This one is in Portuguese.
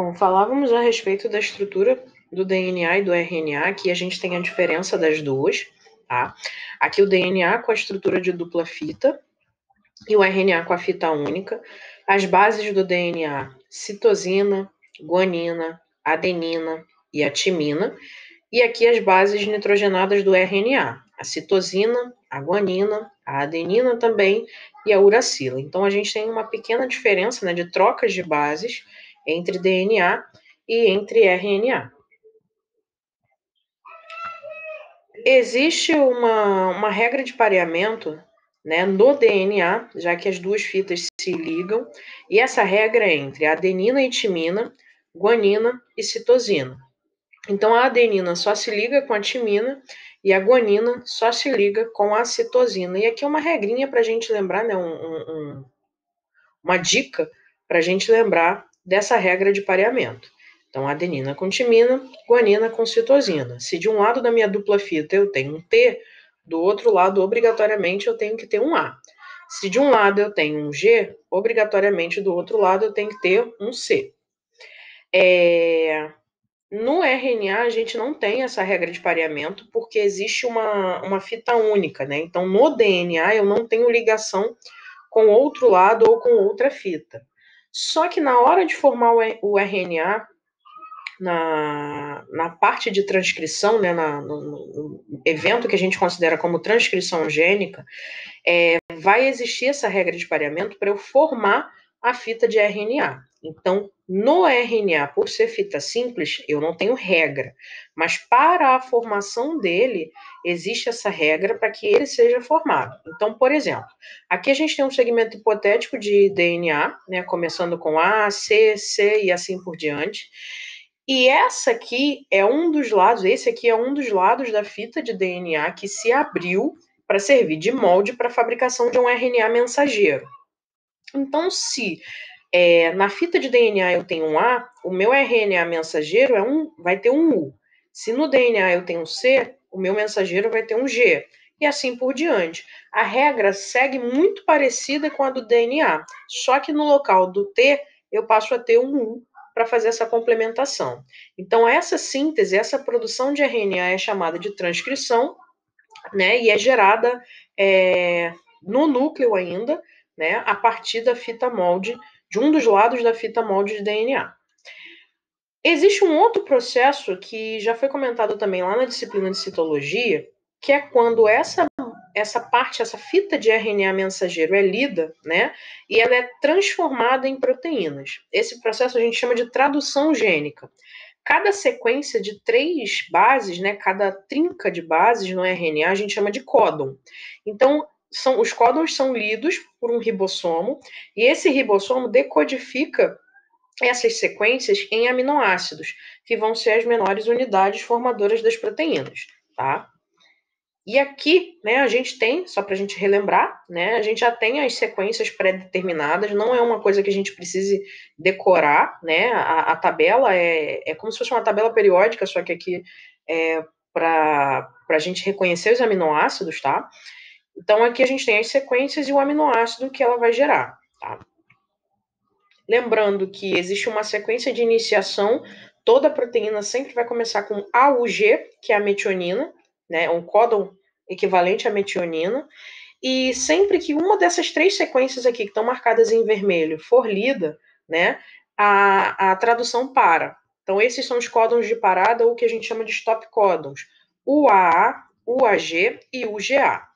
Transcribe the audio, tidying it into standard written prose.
Bom, falávamos a respeito da estrutura do DNA e do RNA, aqui a gente tem a diferença das duas, tá? Aqui o DNA com a estrutura de dupla fita e o RNA com a fita única. As bases do DNA, citosina, guanina, adenina e a timina. E aqui as bases nitrogenadas do RNA, a citosina, a guanina, a adenina também e a uracila. Então a gente tem uma pequena diferença, né, de trocas de bases entre DNA e entre RNA. Existe uma regra de pareamento, né, no DNA, já que as duas fitas se ligam, e essa regra é entre adenina e timina, guanina e citosina. Então, a adenina só se liga com a timina e a guanina só se liga com a citosina. E aqui é uma regrinha para a gente lembrar, né, uma dica para a gente lembrar dessa regra de pareamento. Então, adenina com timina, guanina com citosina. Se de um lado da minha dupla fita eu tenho um T, do outro lado, obrigatoriamente, eu tenho que ter um A. Se de um lado eu tenho um G, obrigatoriamente do outro lado eu tenho que ter um C. No RNA, a gente não tem essa regra de pareamento porque existe uma fita única, né? Então, no DNA, eu não tenho ligação com outro lado ou com outra fita. Só que na hora de formar o RNA, na parte de transcrição, né, no evento que a gente considera como transcrição gênica, vai existir essa regra de pareamento para eu formar a fita de RNA. Então, no RNA, por ser fita simples, eu não tenho regra, mas para a formação dele, existe essa regra para que ele seja formado. Então, por exemplo, aqui a gente tem um segmento hipotético de DNA, né, começando com A, C, C e assim por diante. E essa aqui é um dos lados, esse aqui é um dos lados da fita de DNA que se abriu para servir de molde para a fabricação de um RNA mensageiro. Então, se na fita de DNA eu tenho um A, o meu RNA mensageiro vai ter um U. Se no DNA eu tenho um C, o meu mensageiro vai ter um G. E assim por diante. A regra segue muito parecida com a do DNA, só que no local do T eu passo a ter um U para fazer essa complementação. Então, essa síntese, essa produção de RNA é chamada de transcrição, né? E é gerada no núcleo ainda, né? A partir da fita molde, de um dos lados da fita molde de DNA. Existe um outro processo que já foi comentado também lá na disciplina de citologia, que é quando essa parte, essa fita de RNA mensageiro é lida, né? E ela é transformada em proteínas. Esse processo a gente chama de tradução gênica. Cada sequência de 3 bases, né, cada trinca de bases no RNA, a gente chama de códon. Então, os códons são lidos por um ribossomo, e esse ribossomo decodifica essas sequências em aminoácidos, que vão ser as menores unidades formadoras das proteínas, tá? E aqui, né, a gente tem, só para a gente relembrar, né, a gente já tem as sequências pré-determinadas, não é uma coisa que a gente precise decorar, né, a tabela é como se fosse uma tabela periódica, só que aqui é para a gente reconhecer os aminoácidos, tá? Então aqui a gente tem as sequências e o aminoácido que ela vai gerar, tá? Lembrando que existe uma sequência de iniciação, toda proteína sempre vai começar com AUG, que é a metionina, né, um códon equivalente à metionina, e sempre que uma dessas 3 sequências aqui, que estão marcadas em vermelho, for lida, né, a tradução para. Então, esses são os códons de parada, ou o que a gente chama de stop códons, UAA, UAG e UGA.